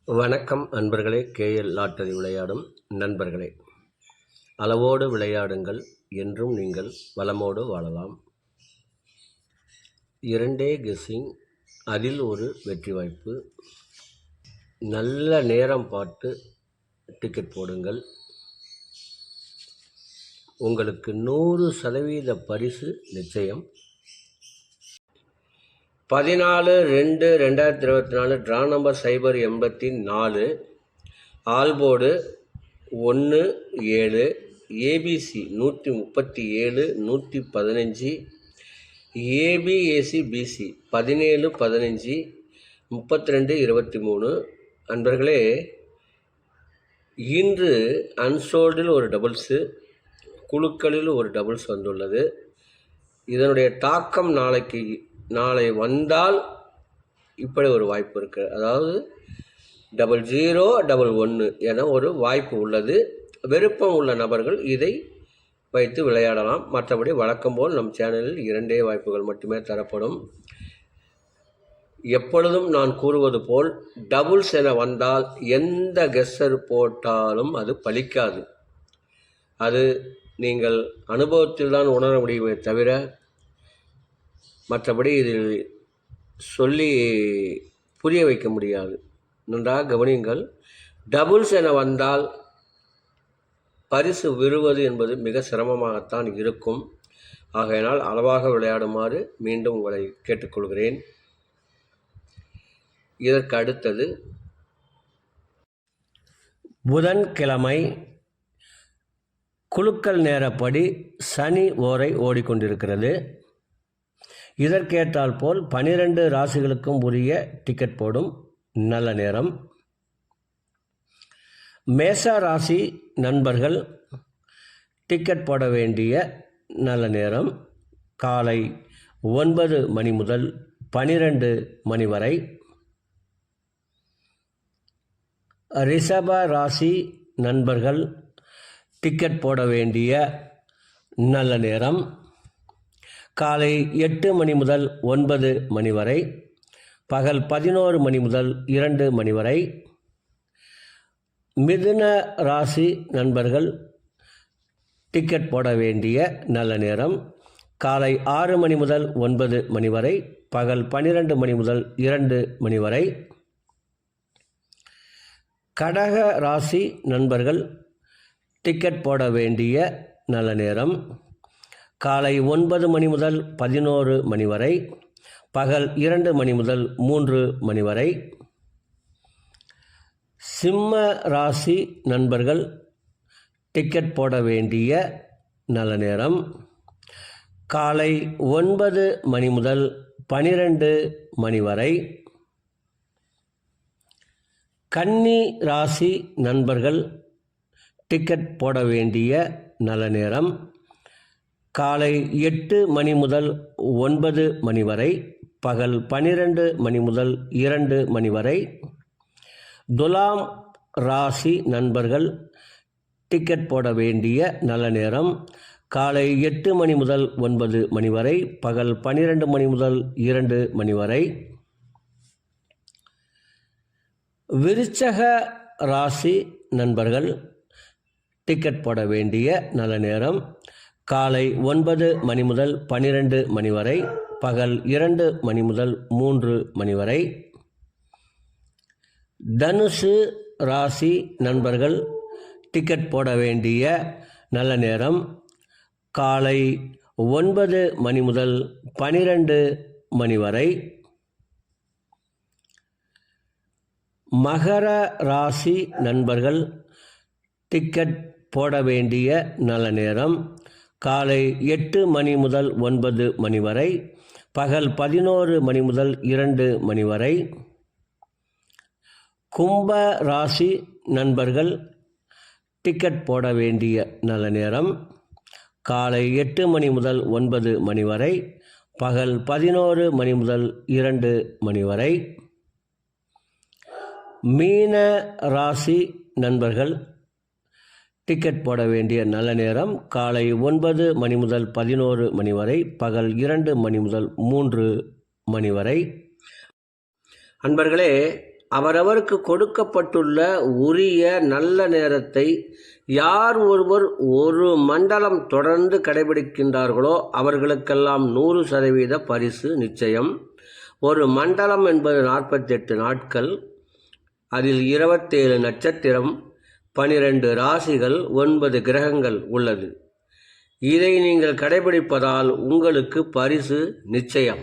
வணக்கம் அன்பர்களே. KL lottery விளையாடும் நண்பர்களே, அளவோடு விளையாடுங்கள், என்றும் நீங்கள் வளமோடு வாழலாம். 2 கெஸ்ஸிங், அதில் ஒரு வெற்றி வாய்ப்பு. நல்ல நேரம் பார்த்து டிக்கெட் போடுங்கள். உங்களுக்கு 100% பரிசு நிச்சயம். 14/2/2024 draw number 084, all board 1-7, ABC 137, 115, AB AC BC 17-15, 32-23. அன்பர்களே, இன்று அன்சோல்டில் ஒரு டபுள்ஸு, குழுக்களில் ஒரு டபுள்ஸ் வந்துள்ளது. இதனுடைய தாக்கம் நாளை வந்தால் இப்படி ஒரு வாய்ப்பு இருக்குது. அதாவது 00, 11 என ஒரு வாய்ப்பு உள்ளது. விருப்பம் உள்ள நபர்கள் இதை வைத்து விளையாடலாம். மற்றபடி வழக்கம் போல் நம் சேனலில் 2 வாய்ப்புகள் மட்டுமே தரப்படும். எப்பொழுதும் நான் கூறுவது போல், டபுள்ஸ் என வந்தால் எந்த கெஸ்ஸர் போட்டாலும் அது பலிக்காது. அது நீங்கள் அனுபவத்தில் தான் உணர முடியுமே தவிர மற்றபடி இதில் சொல்லி புரிய வைக்க முடியாது. நன்றாக கவனியுங்கள். டபுள்ஸ் என வந்தால் பரிசு விழுவது என்பது மிக சிரமமாகத்தான் இருக்கும். ஆகையினால் அளவாக விளையாடுமாறு மீண்டும் உங்களை கேட்டுக்கொள்கிறேன். இதற்கு அடுத்தது புதன்கிழமை குலுக்கல் நேரப்படி சனி ஓரை ஓடிக்கொண்டிருக்கிறது. இதற்கேற்றால் போல் 12 ராசிகளுக்கும் உரிய டிக்கெட் போடும் நல்ல நேரம். மேச ராசி நண்பர்கள் டிக்கெட் போட வேண்டிய நல்ல நேரம் காலை 9 மணி முதல் 12 மணி வரை. ரிஷப ராசி நண்பர்கள் டிக்கெட் போட வேண்டிய நல்ல நேரம் காலை 8 மணி முதல் 9 மணி வரை, பகல் 11 மணி முதல் 2 மணி வரை. மிதுன ராசி நண்பர்கள் டிக்கெட் போட வேண்டிய நல்ல நேரம் காலை 6 மணி முதல் 9 மணி வரை, பகல் 12 மணி முதல் 2 மணி வரை. கடக ராசி நண்பர்கள் டிக்கெட் போட வேண்டிய நல்ல நேரம் காலை 9 மணி முதல் 11 மணி வரை, பகல் 2 மணி முதல் 3 மணி வரை. சிம்ம ராசி நண்பர்கள் டிக்கெட் போட வேண்டிய நல்ல நேரம் காலை 9 மணி முதல் 12 மணி வரை. கன்னி ராசி நண்பர்கள் டிக்கெட் போட வேண்டிய நல்ல நேரம் காலை 8 மணி முதல் 9 மணி வரை, பகல் 12 மணி முதல் 2 மணி வரை. துலாம் ராசி நண்பர்கள் டிக்கெட் போட வேண்டிய நல்ல நேரம் காலை 8 மணி முதல் 9 மணி வரை, பகல் 12 மணி முதல் 2 மணி வரை. விருச்சக ராசி நண்பர்கள் டிக்கெட் போட வேண்டிய நல்ல நேரம் காலை 9 மணி முதல் 12 மணி வரை, பகல் 2 மணி முதல் 3 மணி வரை. தனுசு ராசி நண்பர்கள் டிக்கெட் போட வேண்டிய நல்ல நேரம் காலை 9 மணி முதல் 12 மணி வரை. மகர ராசி நண்பர்கள் டிக்கெட் போட வேண்டிய நல்ல நேரம் காலை 8 மணி முதல் 9 மணி வரை, பகல் 11 மணி முதல் 2 மணி வரை. கும்ப ராசி நண்பர்கள் டிக்கெட் போட வேண்டிய நல்ல நேரம் காலை 8 மணி முதல் 9 மணி வரை, பகல் 11 மணி முதல் 2 மணி வரை. மீன ராசி நண்பர்கள் டிக்கெட் போட வேண்டிய நல்ல நேரம் காலை 9 மணி முதல் 11 மணி வரை, பகல் 2 மணி முதல் 3 மணி வரை. அன்பர்களே, அவரவருக்கு கொடுக்கப்பட்டுள்ள உரிய நல்ல நேரத்தை யார் ஒருவர் ஒரு மண்டலம் தொடர்ந்து கடைபிடிக்கின்றார்களோ அவர்களுக்கெல்லாம் 100% பரிசு நிச்சயம். ஒரு மண்டலம் என்பது 48 நாட்கள். அதில் 27 நட்சத்திரம், 12 ராசிகள், 9 கிரகங்கள் உள்ளது. இதை நீங்கள் கடைபிடிப்பதால் உங்களுக்கு பரிசு நிச்சயம்.